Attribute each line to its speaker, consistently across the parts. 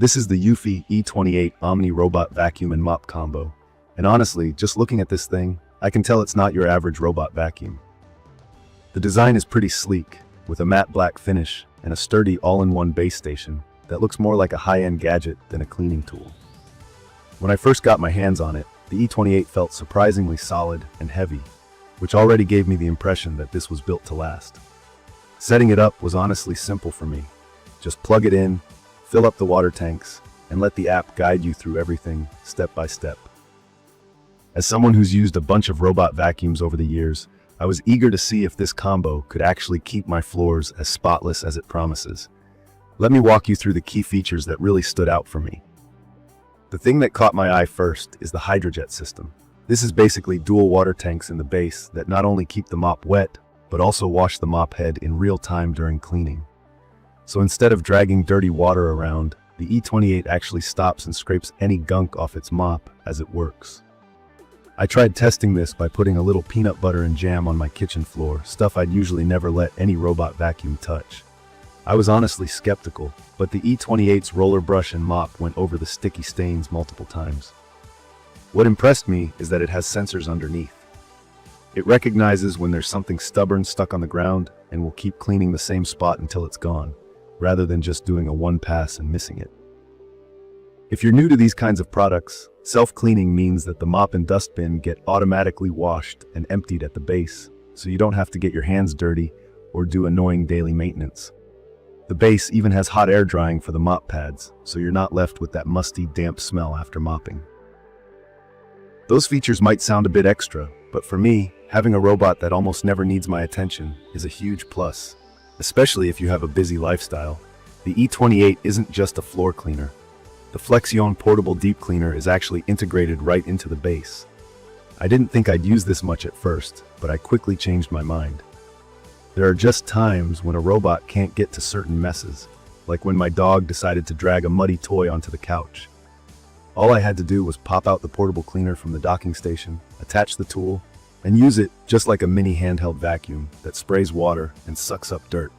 Speaker 1: This is the eufy E28 Omni robot vacuum and mop combo. And honestly, just looking at this thing, I can tell it's not your average robot vacuum. The design is pretty sleek, with a matte black finish and a sturdy all-in-one base station that looks more like a high-end gadget than a cleaning tool. When I first got my hands on it, the E28 felt surprisingly solid and heavy, which already gave me the impression that this was built to last. Setting it up was honestly simple for me. Just plug it in, fill up the water tanks, and let the app guide you through everything step by step. As someone who's used a bunch of robot vacuums over the years, I was eager to see if this combo could actually keep my floors as spotless as it promises. Let me walk you through the key features that really stood out for me. The thing that caught my eye first is the HydroJet system. This is basically dual water tanks in the base that not only keep the mop wet, but also wash the mop head in real time during cleaning. So instead of dragging dirty water around, the E28 actually stops and scrapes any gunk off its mop as it works. I tried testing this by putting a little peanut butter and jam on my kitchen floor, stuff I'd usually never let any robot vacuum touch. I was honestly skeptical, but the E28's roller brush and mop went over the sticky stains multiple times. What impressed me is that it has sensors underneath. It recognizes when there's something stubborn stuck on the ground and will keep cleaning the same spot until it's gone, rather than just doing a one pass and missing it. If you're new to these kinds of products, self-cleaning means that the mop and dustbin get automatically washed and emptied at the base, so you don't have to get your hands dirty or do annoying daily maintenance. The base even has hot air drying for the mop pads, so you're not left with that musty, damp smell after mopping. Those features might sound a bit extra, but for me, having a robot that almost never needs my attention is a huge plus. Especially if you have a busy lifestyle. The E28 isn't just a floor cleaner. The Flexion portable deep cleaner is actually integrated right into the base. I didn't think I'd use this much at first, but I quickly changed my mind. There are just times when a robot can't get to certain messes, like when my dog decided to drag a muddy toy onto the couch. All I had to do was pop out the portable cleaner from the docking station, attach the tool, and use it just like a mini handheld vacuum that sprays water and sucks up dirt.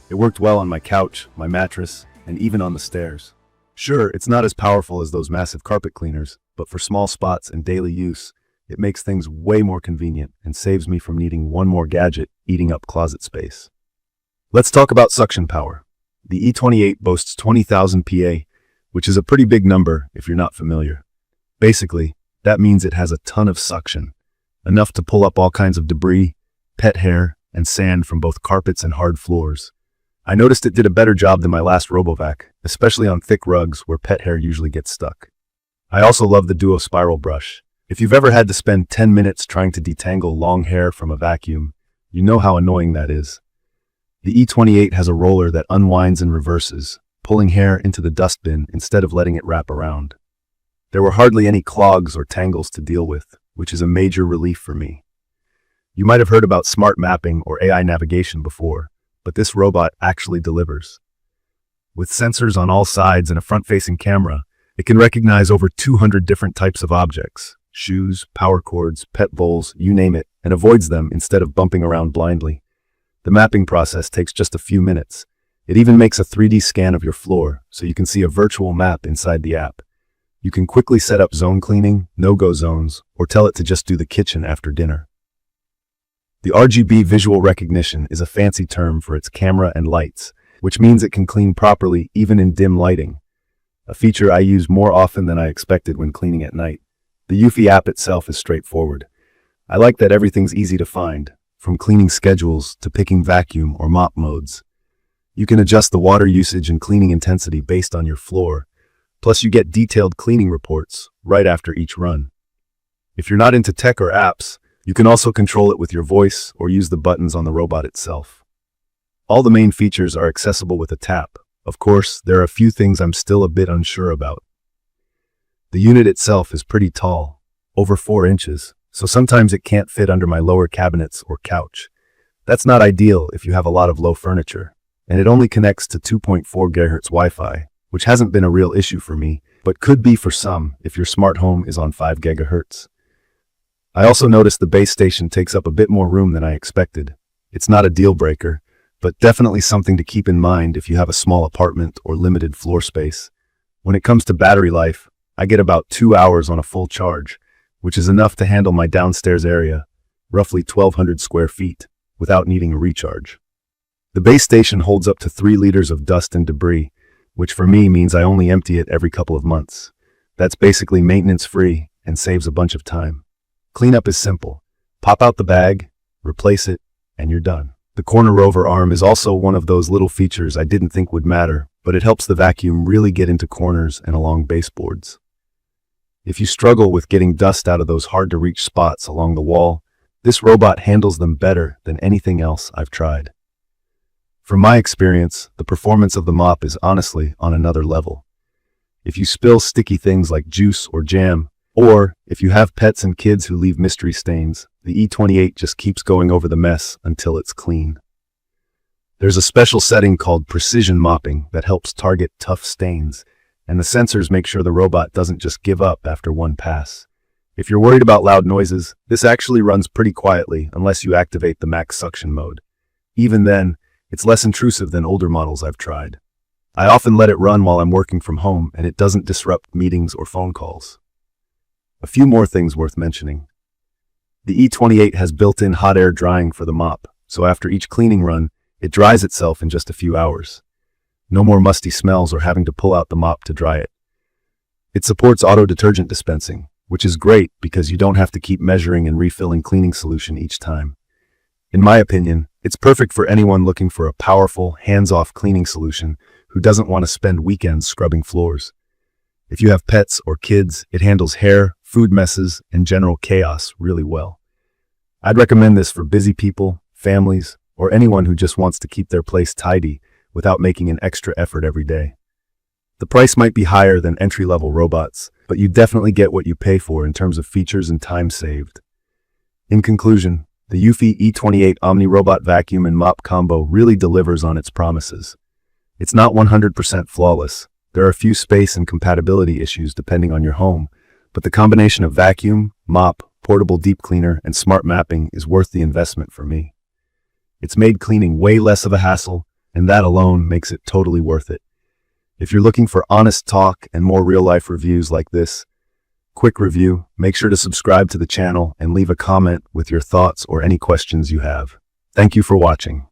Speaker 1: It worked well on my couch, my mattress, and even on the stairs. Sure, it's not as powerful as those massive carpet cleaners, but for small spots and daily use, it makes things way more convenient and saves me from needing one more gadget eating up closet space. Let's talk about suction power. The E28 boasts 20,000 PA, which is a pretty big number if you're not familiar. Basically, that means it has a ton of suction. Enough to pull up all kinds of debris, pet hair, and sand from both carpets and hard floors. I noticed it did a better job than my last RoboVac, especially on thick rugs where pet hair usually gets stuck. I also love the Duo spiral brush. If you've ever had to spend 10 minutes trying to detangle long hair from a vacuum, you know how annoying that is. The E28 has a roller that unwinds and reverses, pulling hair into the dustbin instead of letting it wrap around. There were hardly any clogs or tangles to deal with, which is a major relief for me. You might have heard about smart mapping or AI navigation before, but this robot actually delivers. With sensors on all sides and a front-facing camera, it can recognize over 200 different types of objects, shoes, power cords, pet bowls, you name it, and avoids them instead of bumping around blindly. The mapping process takes just a few minutes. It even makes a 3D scan of your floor, so you can see a virtual map inside the app. You can quickly set up zone cleaning, no-go zones, or tell it to just do the kitchen after dinner. The RGB visual recognition is a fancy term for its camera and lights, which means it can clean properly even in dim lighting, a feature I use more often than I expected when cleaning at night. The eufy app itself is straightforward. I like that everything's easy to find, from cleaning schedules to picking vacuum or mop modes. You can adjust the water usage and cleaning intensity based on your floor. Plus, you get detailed cleaning reports right after each run. If you're not into tech or apps, you can also control it with your voice or use the buttons on the robot itself. All the main features are accessible with a tap. Of course, there are a few things I'm still a bit unsure about. The unit itself is pretty tall, over 4 inches, so sometimes it can't fit under my lower cabinets or couch. That's not ideal if you have a lot of low furniture, and it only connects to 2.4 GHz Wi-Fi. Which hasn't been a real issue for me, but could be for some if your smart home is on 5 GHz. I also noticed the base station takes up a bit more room than I expected. It's not a deal breaker, but definitely something to keep in mind if you have a small apartment or limited floor space. When it comes to battery life, I get about 2 hours on a full charge, which is enough to handle my downstairs area, roughly 1,200 square feet, without needing a recharge. The base station holds up to 3 liters of dust and debris, which for me means I only empty it every couple of months. That's basically maintenance-free and saves a bunch of time. Cleanup is simple. Pop out the bag, replace it, and you're done. The corner rover arm is also one of those little features I didn't think would matter, but it helps the vacuum really get into corners and along baseboards. If you struggle with getting dust out of those hard-to-reach spots along the wall, this robot handles them better than anything else I've tried. From my experience, the performance of the mop is honestly on another level. If you spill sticky things like juice or jam, or if you have pets and kids who leave mystery stains, the E28 just keeps going over the mess until it's clean. There's a special setting called precision mopping that helps target tough stains, and the sensors make sure the robot doesn't just give up after one pass. If you're worried about loud noises, this actually runs pretty quietly unless you activate the max suction mode. Even then, it's less intrusive than older models I've tried. I often let it run while I'm working from home, and it doesn't disrupt meetings or phone calls. A few more things worth mentioning. The E28 has built-in hot air drying for the mop, so after each cleaning run, it dries itself in just a few hours. No more musty smells or having to pull out the mop to dry it. It supports auto detergent dispensing, which is great because you don't have to keep measuring and refilling cleaning solution each time. In my opinion, it's perfect for anyone looking for a powerful, hands-off cleaning solution who doesn't want to spend weekends scrubbing floors. If you have pets or kids, it handles hair, food messes, and general chaos really well. I'd recommend this for busy people, families, or anyone who just wants to keep their place tidy without making an extra effort every day. The price might be higher than entry-level robots, but you definitely get what you pay for in terms of features and time saved. In conclusion, the eufy E28 Omni robot vacuum and mop combo really delivers on its promises. It's not 100% flawless. There are a few space and compatibility issues depending on your home, but the combination of vacuum, mop, portable deep cleaner, and smart mapping is worth the investment for me. It's made cleaning way less of a hassle, and that alone makes it totally worth it. If you're looking for honest talk and more real-life reviews like this, quick review, make sure to subscribe to the channel and leave a comment with your thoughts or any questions you have. Thank you for watching.